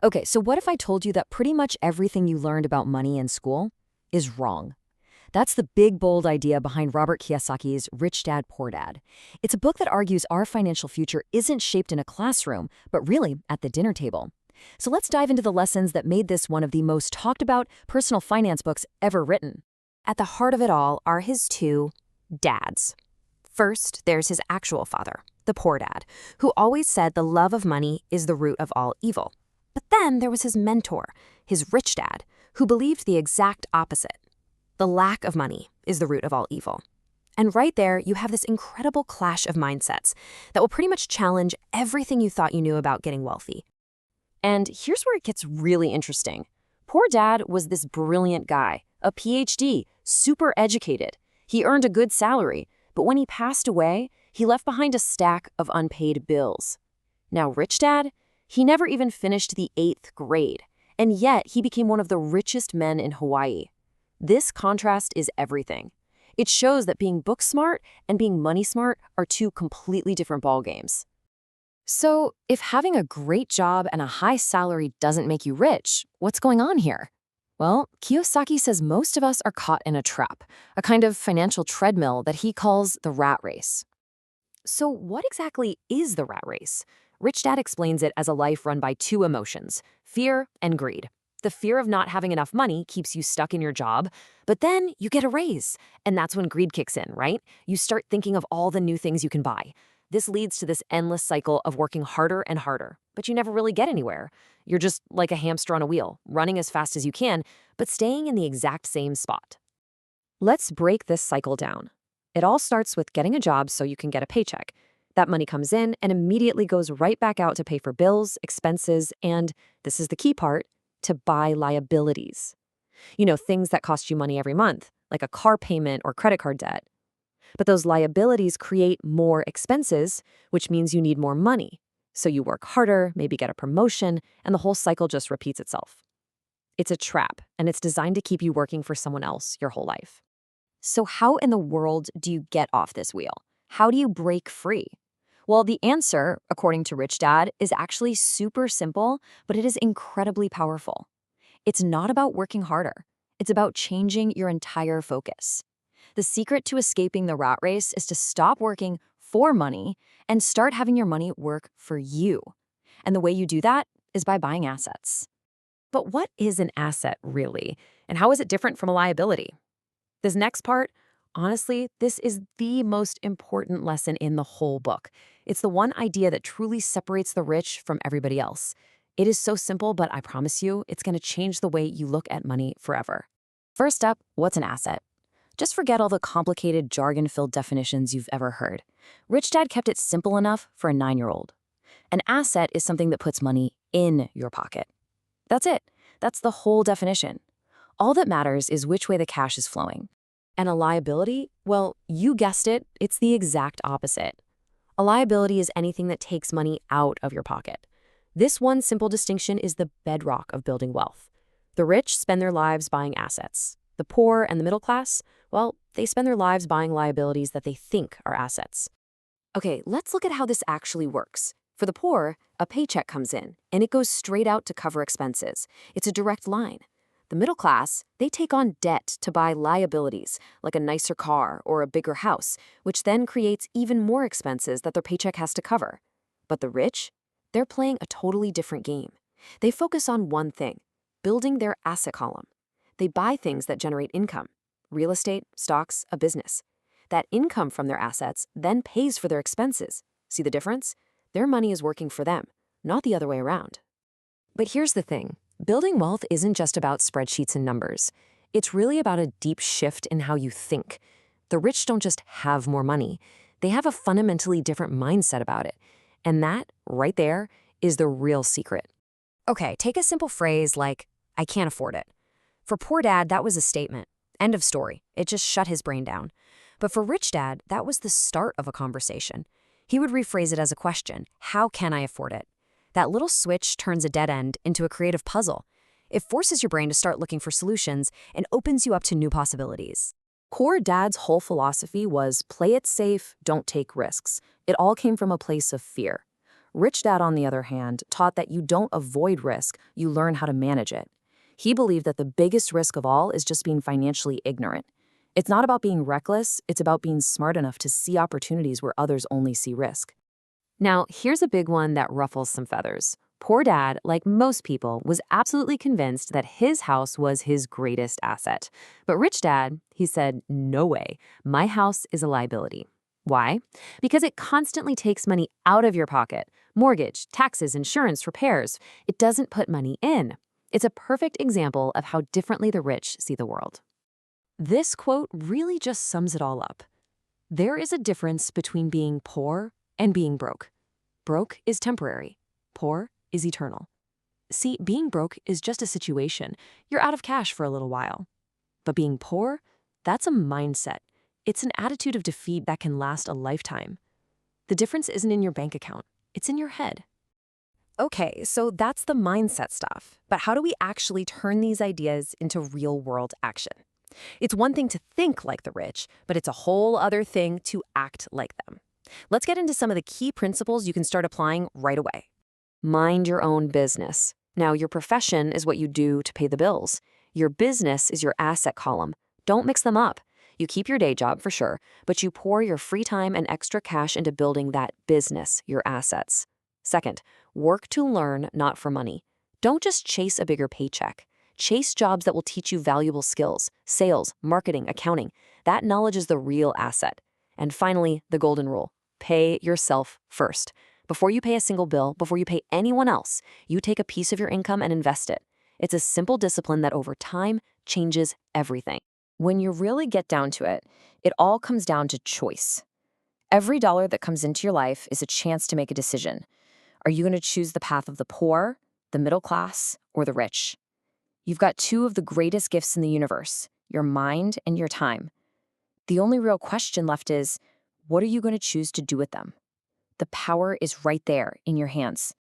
Okay, so what if I told you that pretty much everything you learned about money in school is wrong? That's the big, bold idea behind Robert Kiyosaki's Rich Dad, Poor Dad. It's a book that argues our financial future isn't shaped in a classroom, but really at the dinner table. So let's dive into the lessons that made this one of the most talked about personal finance books ever written. At the heart of it all are his two dads. First, there's his actual father, the poor dad, who always said the love of money is the root of all evil. But then there was his mentor, his rich dad, who believed the exact opposite. The lack of money is the root of all evil. And right there, you have this incredible clash of mindsets that will pretty much challenge everything you thought you knew about getting wealthy. And here's where it gets really interesting. Poor Dad was this brilliant guy, a PhD, super educated. He earned a good salary, but when he passed away, he left behind a stack of unpaid bills. Now, Rich Dad, he never even finished the 8th grade, and yet he became one of the richest men in Hawaii. This contrast is everything. It shows that being book smart and being money smart are two completely different ballgames. So, if having a great job and a high salary doesn't make you rich, what's going on here? Well, Kiyosaki says most of us are caught in a trap, a kind of financial treadmill that he calls the rat race. So, what exactly is the rat race? Rich Dad explains it as a life run by two emotions, fear and greed. The fear of not having enough money keeps you stuck in your job, but then you get a raise, and that's when greed kicks in, right? You start thinking of all the new things you can buy. This leads to this endless cycle of working harder and harder, but you never really get anywhere. You're just like a hamster on a wheel, running as fast as you can, but staying in the exact same spot. Let's break this cycle down. It all starts with getting a job so you can get a paycheck. That money comes in and immediately goes right back out to pay for bills, expenses, and, this is the key part, to buy liabilities. You know, things that cost you money every month, like a car payment or credit card debt. But those liabilities create more expenses, which means you need more money. So you work harder, maybe get a promotion, and the whole cycle just repeats itself. It's a trap, and it's designed to keep you working for someone else your whole life. So how in the world do you get off this wheel? How do you break free? Well, the answer, according to Rich Dad, is actually super simple, but it is incredibly powerful. It's not about working harder. It's about changing your entire focus. The secret to escaping the rat race is to stop working for money and start having your money work for you. And the way you do that is by buying assets. But what is an asset really? And how is it different from a liability? This next part, honestly, this is the most important lesson in the whole book. It's the one idea that truly separates the rich from everybody else. It is so simple, but I promise you, it's going to change the way you look at money forever. First up, what's an asset? Just forget all the complicated, jargon-filled definitions you've ever heard. Rich Dad kept it simple enough for a 9-year-old. An asset is something that puts money in your pocket. That's it. That's the whole definition. All that matters is which way the cash is flowing. And a liability? Well, you guessed it, it's the exact opposite. A liability is anything that takes money out of your pocket. This one simple distinction is the bedrock of building wealth. The rich spend their lives buying assets. The poor and the middle class, well, they spend their lives buying liabilities that they think are assets. Okay, let's look at how this actually works. For the poor, a paycheck comes in, and it goes straight out to cover expenses. It's a direct line. The middle class, they take on debt to buy liabilities, like a nicer car or a bigger house, which then creates even more expenses that their paycheck has to cover. But the rich, they're playing a totally different game. They focus on one thing, building their asset column. They buy things that generate income, real estate, stocks, a business. That income from their assets then pays for their expenses. See the difference? Their money is working for them, not the other way around. But here's the thing. Building wealth isn't just about spreadsheets and numbers. It's really about a deep shift in how you think. The rich don't just have more money. They have a fundamentally different mindset about it. And that, right there, is the real secret. Okay, take a simple phrase like, I can't afford it. For Poor Dad, that was a statement. End of story. It just shut his brain down. But for Rich Dad, that was the start of a conversation. He would rephrase it as a question. How can I afford it? That little switch turns a dead end into a creative puzzle. It forces your brain to start looking for solutions and opens you up to new possibilities. Poor Dad's whole philosophy was play it safe, don't take risks. It all came from a place of fear. Rich Dad, on the other hand, taught that you don't avoid risk, you learn how to manage it. He believed that the biggest risk of all is just being financially ignorant. It's not about being reckless, it's about being smart enough to see opportunities where others only see risk. Now, here's a big one that ruffles some feathers. Poor Dad, like most people, was absolutely convinced that his house was his greatest asset. But Rich Dad, he said, no way, my house is a liability. Why? Because it constantly takes money out of your pocket. Mortgage, taxes, insurance, repairs. It doesn't put money in. It's a perfect example of how differently the rich see the world. This quote really just sums it all up. There is a difference between being poor and being broke. Broke is temporary. Poor is eternal. See, being broke is just a situation. You're out of cash for a little while. But being poor, that's a mindset. It's an attitude of defeat that can last a lifetime. The difference isn't in your bank account. It's in your head. Okay, so that's the mindset stuff. But how do we actually turn these ideas into real-world action? It's one thing to think like the rich, but it's a whole other thing to act like them. Let's get into some of the key principles you can start applying right away. Mind your own business. Now, your profession is what you do to pay the bills. Your business is your asset column. Don't mix them up. You keep your day job for sure, but you pour your free time and extra cash into building that business, your assets. Second, work to learn, not for money. Don't just chase a bigger paycheck. Chase jobs that will teach you valuable skills, sales, marketing, accounting. That knowledge is the real asset. And finally, the golden rule. Pay yourself first. Before you pay a single bill, before you pay anyone else, you take a piece of your income and invest it. It's a simple discipline that over time changes everything. When you really get down to it, it all comes down to choice. Every dollar that comes into your life is a chance to make a decision. Are you going to choose the path of the poor, the middle class, or the rich? You've got two of the greatest gifts in the universe, your mind and your time. The only real question left is, what are you going to choose to do with them? The power is right there in your hands.